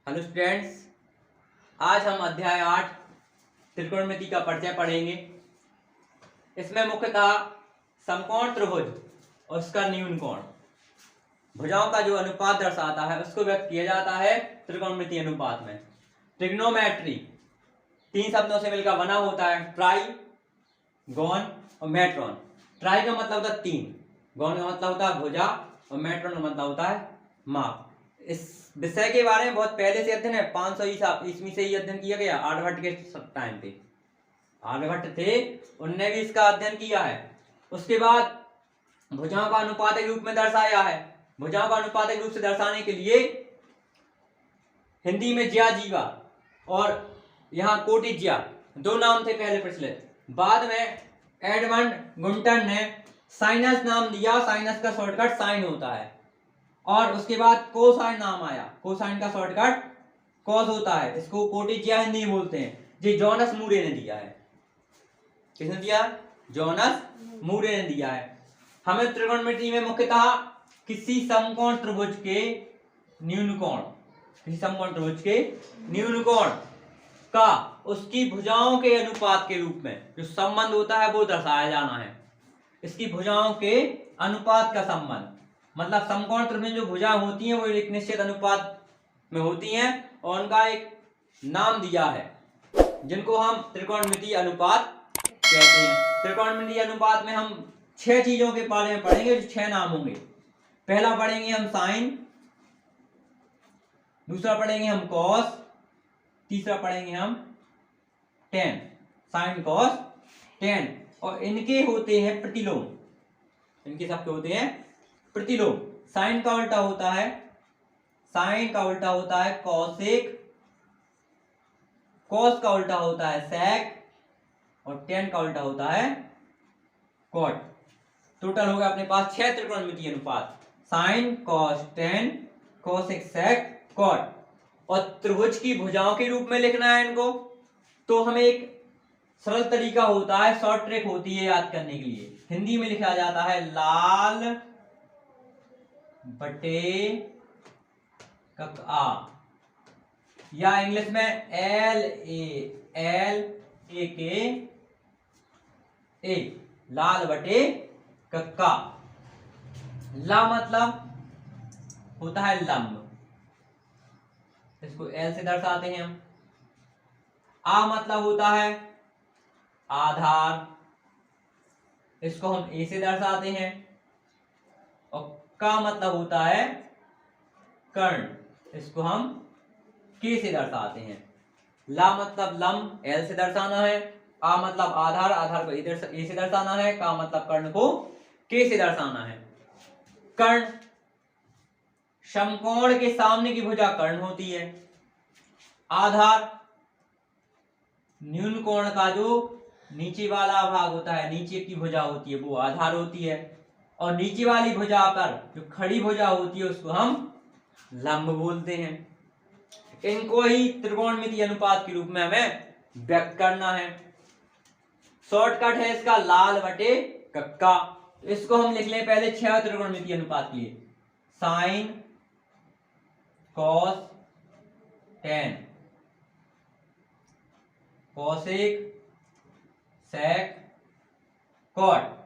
Hello students, आज हम अध्याय 8 त्रिकोणमिति का परिचय पढ़ेंगे। इसमें मुख्यतः समकोण त्रिभुज और उसका न्यून कोण, भुजाओं का जो अनुपात दर्शाता है उसको व्यक्त किया जाता है त्रिकोणमिति अनुपात में। ट्रिग्नोमेट्री 3 शब्दों से मिलकर बना होता है, ट्राई, गौण और मेट्रॉन। ट्राई का मतलब होता है 3, गौण का मतलब होता है भुजा और मेट्रॉन का मतलब होता है माप। इस विषय के बारे में बहुत पहले से अध्ययन है, 500 ईस्वी से ही अध्ययन किया गया। आर्यभट्ट के टाइम पे आर्यभट्ट थे, उनने भी इसका अध्ययन किया है। उसके बाद भुजाओं का अनुपातिक रूप में दर्शाया है। भुजाओं का अनुपातिक रूप से दर्शाने के लिए हिंदी में ज्या जीवा और यहाँ कोटि ज्या दो नाम थे पहले प्रचलित। बाद में एडमंड गुंटन ने साइनस नाम दिया। साइनस का शॉर्टकट साइन होता है। और उसके बाद कोसाइन नाम आया। कोसाइन का शॉर्टकट कॉस होता है। इसको कोटि ज्या हिंदी में बोलते हैं। जी जॉनस मूरे ने दिया है। किसने दिया? जॉनस मूरे ने दिया है। हमें त्रिकोणमिति में मुख्यतः किसी समकोण त्रिभुज के न्यून कोण, किसी समकोण त्रिभुज के न्यून कोण का उसकी भुजाओं के अनुपात के रूप में जो संबंध होता है वो दर्शाया जाना है। इसकी भुजाओं के अनुपात का संबंध मतलब समकोण त्रिभुज में जो भुजा होती हैं वो एक निश्चित अनुपात में होती हैं और उनका एक नाम दिया है जिनको हम त्रिकोणमिति अनुपात कहते हैं। त्रिकोणमिति अनुपात में हम 6 चीजों के बारे में पढ़ेंगे, जो 6 नाम होंगे। पहला पढ़ेंगे हम साइन, दूसरा पढ़ेंगे हम कॉस, तीसरा पढ़ेंगे हम टेन। साइन कॉस टेन, और इनके होते हैं प्रतिलोम। इनके सबके होते हैं प्रतिलोम। साइन का उल्टा होता है, साइन का उल्टा होता है कॉसेक, कॉस का उल्टा होता है सेक और टेन का उल्टा होता है कॉट। टोटल होगा अपने पास 6 त्रिकोणमितीय अनुपात, sine cos tan cosec sec cot. और त्रिभुज की भुजाओं के रूप में लिखना है इनको, तो हमें एक सरल तरीका होता है, शॉर्ट ट्रिक होती है याद करने के लिए। हिंदी में लिखा जाता है लाल बटे कका, या इंग्लिश में एल ए के ए, लाल बटे कक्का। ला मतलब होता है लंब, इसको एल से दर्शाते हैं हम। आ मतलब होता है आधार, इसको हम ए से दर्शाते हैं। और का मतलब होता है कर्ण, इसको हम के से दर्शाते हैं। ला मतलब लंब, एल से दर्शाना है। आ मतलब आधार, आधार को इधर ए से दर्शाना है। का मतलब कर्ण को के से दर्शाना है। कर्ण, समकोण के सामने की भुजा कर्ण होती है। आधार, न्यून कोण का जो नीचे वाला भाग होता है, नीचे की भुजा होती है, वो आधार होती है। और नीचे वाली भुजा पर जो खड़ी भुजा होती है उसको हम लंब बोलते हैं। इनको ही त्रिकोणमिति अनुपात के रूप में हमें व्यक्त करना है। शॉर्टकट है इसका लाल बटे कक्का। इसको हम लिख लें पहले 6 त्रिकोणमिति अनुपात के लिए, sine cos tan cosec sec cot.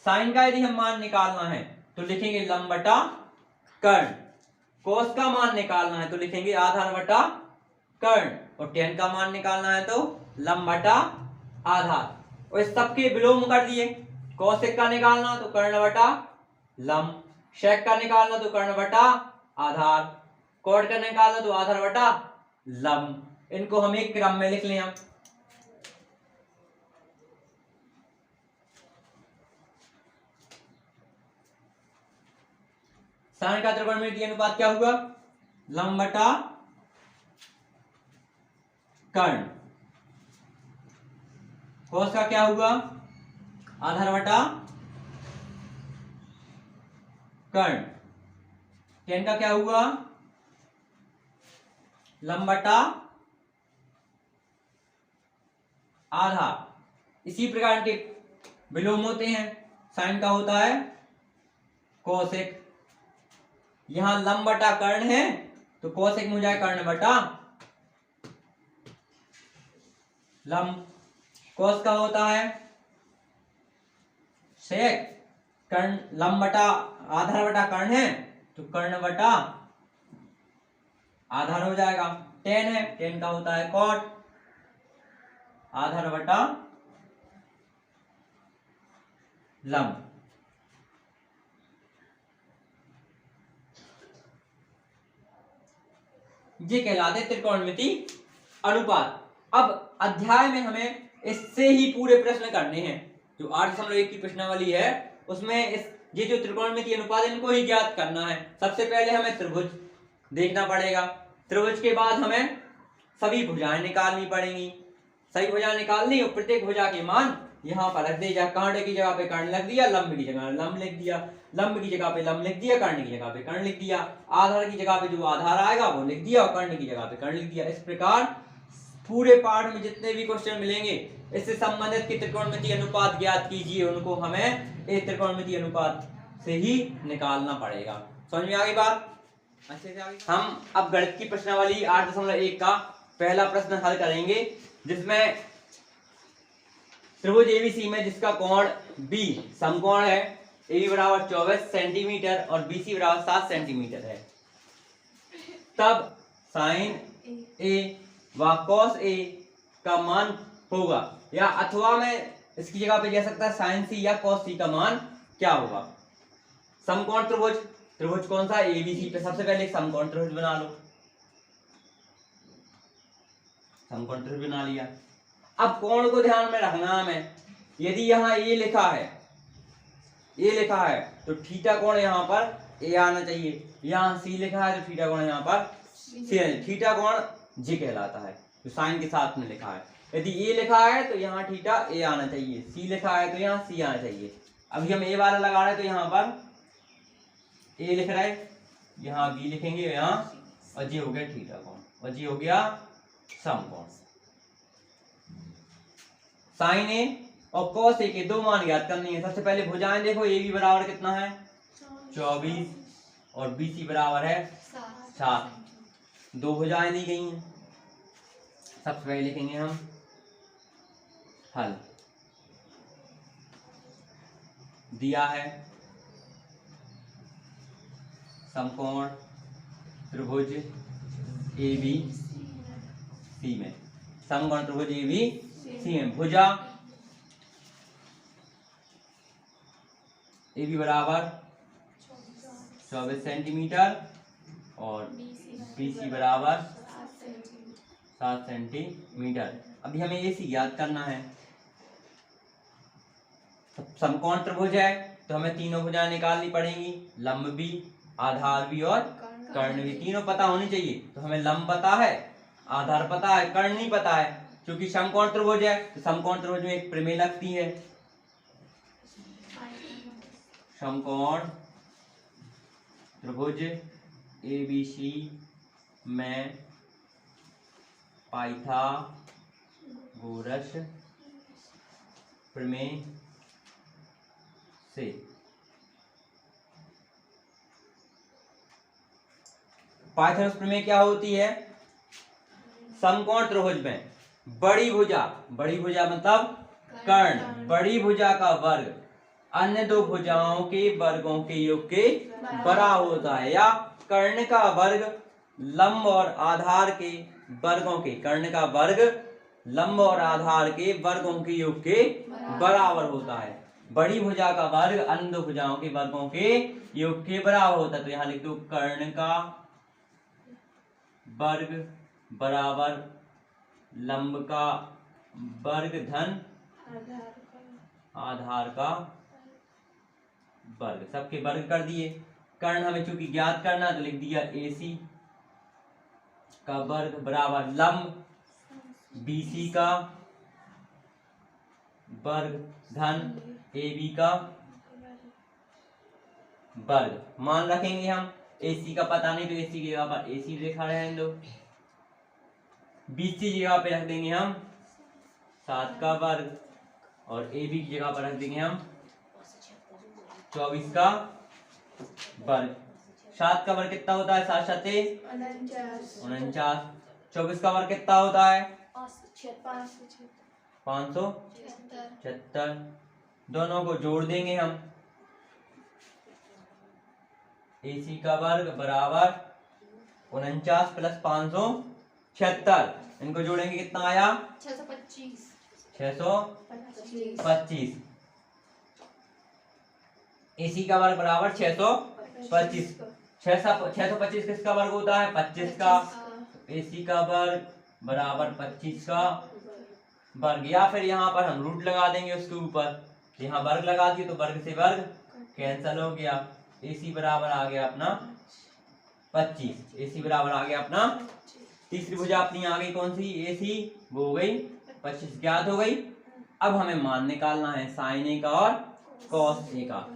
Sine का यदि हम मान निकालना है तो लिखेंगे लंब बटा कर्ण। कोस का मान निकालना है तो लिखेंगे आधार बटा कर्ण। और टेन का मान निकालना है तो लंब बटा आधार। और इस सबके विलोम कर दिए। कौशिक का निकालना तो कर्ण बटा लंब, शेक का निकालना तो कर्ण बटा आधार, कॉट का निकालना तो आधार बटा लंब। इनको हम एक क्रम में लिख लें। हम साइन का त्रिकोणमितीय अनुपात क्या हुआ? लंब बटा कर्ण। कोस का क्या हुआ? आधार बटा कर्ण। टेन का क्या हुआ? लंब बटा आधार। इसी प्रकार के विलोम होते हैं। साइन का होता है कोसेक, यहां लंब बटा कर्ण है तो कोसेक में हो जाए कर्ण बटा लंब। कोस का होता है सेक, कर्ण लंब बटा आधार बटा कर्ण है तो कर्ण बटा आधार हो जाएगा। टेन है, टेन का होता है कॉट, आधार बटा लंब। ये कहलाते त्रिकोणमिति अनुपात। अब अध्याय में हमें इससे ही पूरे प्रश्न करने हैं। जो 8.1 की प्रश्नावली है उसमें ये जो त्रिकोणमिति अनुपात इनको ही ज्ञात करना है। सबसे पहले हमें त्रिभुज देखना पड़ेगा, त्रिभुज के बाद हमें सभी भुजाएं निकालनी पड़ेंगी। सभी भुजाएं निकालनी और प्रत्येक भुजा के मान यहाँ पर रख दिया। कर्ण की जगह पे कर्ण लिख दिया, लंब की जगह लंब लिख दिया, लंब की जगह पे लंब लिख दिया, कर्ण की जगह पे कर्ण लिख दिया, आधार की जगह पे जो आधार आएगा वो लिख दिया और कर्ण की जगह पे कर्ण लिख दिया। इस प्रकार पूरे पाठ में जितने भी क्वेश्चन मिलेंगे इससे संबंधित के त्रिकोणमिति अनुपात ज्ञात कीजिए, उनको हमें एक त्रिकोणमिति अनुपात से ही निकालना पड़ेगा। समझ में आ गई बात? अच्छे से आ गई। हम अब गणित की प्रश्नावली 8.1 का पहला प्रश्न हल करेंगे, जिसमें त्रिभुज एबीसी में जिसका कोण बी समकोण है, ए बराबर 24 सेंटीमीटर और बीसी बराबर 7 सेंटीमीटर है, तब साइन ए व कॉस ए का मान होगा, या अथवा मैं इसकी जगह पे ले सकता है साइन सी या कॉस सी का मान क्या होगा। समकोण त्रिभुज, त्रिभुज कौन सा? एबीसी पे सबसे पहले समकोण त्रिभुज बना लो। समकोण त्रिभुज बना लिया। अब कोण को ध्यान में रखना हमें, यदि यहाँ ए लिखा है, ए लिखा है तो थीटा कोण यहाँ पर ए आना चाहिए, यहाँ सी लिखा है तो थीटा कोण यहाँ पर सी। थीटा कोण जी कहलाता है जो साइन के साथ में लिखा है। यदि ए लिखा है तो यहाँ थीटा ए आना चाहिए, सी लिखा है तो यहाँ सी आना चाहिए। अभी हम ए वाला लगा रहे हैं तो यहाँ पर ए लिख रहे, यहाँ बी लिखेंगे यहाँ, और ये हो गया थीटा कोण और ये हो गया समकोण। साइन ए और कॉस ए के दो मान ज्ञात करनी है। सबसे पहले भुजाएं देखो, ए बी बराबर कितना है 24 और बी सी बराबर है 7। दो भुजाएं दी गई हैं। सबसे पहले लिखेंगे हम हल। दिया है समकोण त्रिभुज ए बी सी में, समकोण त्रिभुज ए बी सी में भुजा ए बी बराबर 24 सेंटीमीटर और बी सी बराबर 7 सेंटीमीटर। अभी हमें ए सी ज्ञात करना है। समकोण त्रिभुज है तो हमें तीनों भुजाएं निकालनी पड़ेंगी, लंब भी, आधार भी और कर्ण भी। तीनों पता होनी चाहिए। तो हमें लंब पता है, आधार पता है, कर्ण नहीं पता है। क्योंकि समकोण त्रिभुज है तो समकोण त्रिभुज में एक प्रमेय लगती है, समकोण त्रिभुज एबीसी में पाइथागोरस प्रमेय से। पाइथागोरस प्रमेय क्या होती है? समकोण त्रिभुज में बड़ी भुजा मतलब कर्ण, बड़ी भुजा का वर्ग अन्य दो भुजाओं के वर्गों के योग के बराबर होता है, या कर्ण का वर्ग लंब और आधार के वर्गों के, कर्ण का वर्ग लंब और आधार के वर्गों के योग के बराबर होता है। बड़ी भुजा का वर्ग अन्य दो भुजाओं के वर्गों के योग के बराबर होता है। तो यहाँ लिख दो कर्ण का वर्ग बराबर लंब का वर्ग धन आधार का वर्ग, सबके वर्ग कर दिए। कर्ण हमें चूंकि ज्ञात करना तो लिख दिया AC का वर्ग बराबर लंब BC का वर्ग धन AB का वर्ग। मान रखेंगे हम, AC का पता नहीं तो AC की जगह पर AC लिखा रहने दो, BC की जगह पे रख देंगे हम 7 का वर्ग और AB की जगह पर रख देंगे हम 24 का वर्ग। 7 का वर्ग कितना होता है? 7 7 49। 24 का वर्ग कितना होता है? 576। दोनों को जोड़ देंगे हम। AC का वर्ग बराबर 49 प्लस 576, इनको जोड़ेंगे कितना आया? 625। AC का वर्ग बराबर 625। 625 किसका वर्ग होता है? 25 का। AC का वर्ग बराबर 25 का वर्ग, या फिर यहाँ पर हम रूट लगा देंगे उसके ऊपर। यहाँ वर्ग लगा दिए तो वर्ग से वर्ग कैंसिल हो गया। AC बराबर आ गया अपना 25। AC बराबर आ गया अपना। तीसरी भुजा अपनी आ गई कौन सी? AC, वो हो गई 25 ज्ञात हो गई। अब हमें मान निकालना है साइन A का और कॉस A का।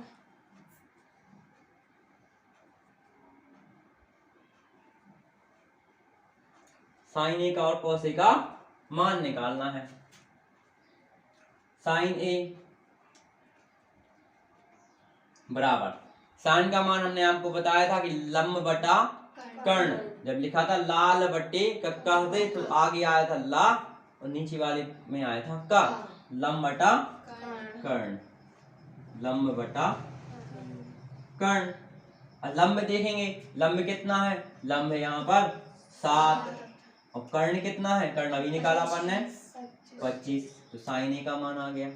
साइन A का और कॉस A का मान निकालना है। साइन A बराबर, साइन का मान हमने आपको बताया था कि लंब बटा कर्ण। जब लिखा था लाल बटे कक्का से तो आगे आया था ला और नीचे वाले में आया था का। लंब बटा कर्ण, लंब बटा कर्ण। लंब देखेंगे, लंब कितना है? लंब है यहाँ पर 7 और कर्ण कितना है? कर्ण अभी निकाला अपन ने 25, तो साइन A का मान आ गया।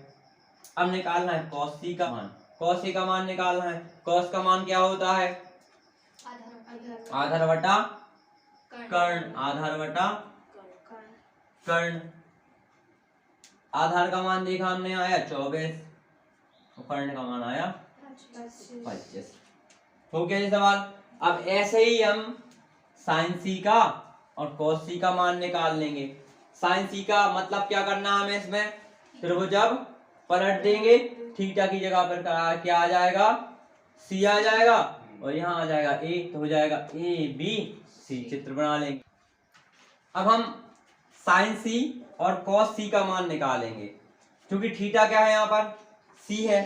अब निकालना है कॉस C का मान। कॉस A का मान निकालना है। कॉस का मान क्या होता है? आधार बटा कर्ण, आधार बटा कर्ण। आधार का मान देखा हमने आया 24 और कर्ण का मान आया 25। हो गया ये सवाल। अब ऐसे ही हम साइन C का और कॉस C का मान निकाल लेंगे। साइन C का मतलब क्या करना है हमें? इसमें त्रिभुज जब पलट देंगे थीटा की जगह पर क्या आ जाएगा? C आ जाएगा और यहाँ आ जाएगा A, तो हो जाएगा ABC। चित्र बना लेंगे। अब हम साइन C और कॉस C का मान निकालेंगे। क्योंकि थीटा क्या है? यहाँ पर C है,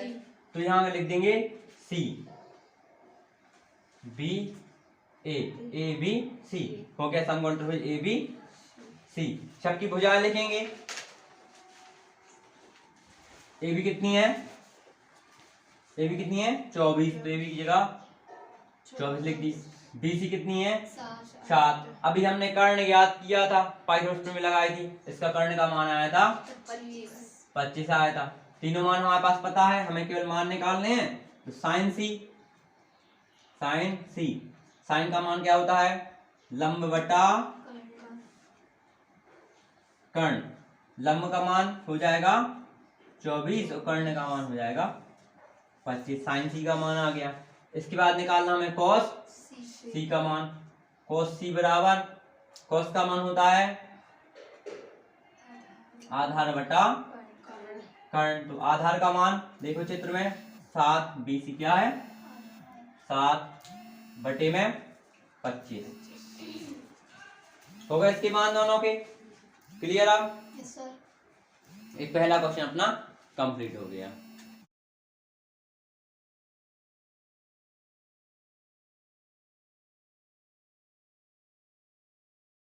तो यहाँ लिख देंगे C ABC। हो गया समकोण त्रिभुज ABC। सबकी भुजाएं लिखेंगे। AB कितनी है? AB कितनी है? 24, तो AB की जगह 24 लिख दी। BC कितनी है? 7। अभी हमने कर्ण ज्ञात किया था, पाइथागोरस में लगाई थी। इसका कर्ण का मान आया था 25 आया था। तीनों मान हमारे पास पता है, हमें केवल मान निकालने हैं। तो साइन C, साइन का मान क्या होता है? लंब बटा कर्ण। लंब का मान हो जाएगा 24 और कर्ण का मान हो जाएगा 25। साइन C का मान आ गया। इसके बाद निकालना हमें कॉस C का मान। कॉस C बराबर, कॉस का मान होता है आधार बटा कर्ण। तो आधार का मान देखो चित्र में 7, BC क्या है? 7 बटे में 25। हो गए इसके मान दोनों के। क्लियर? अब एक पहला क्वेश्चन अपना कंप्लीट हो गया।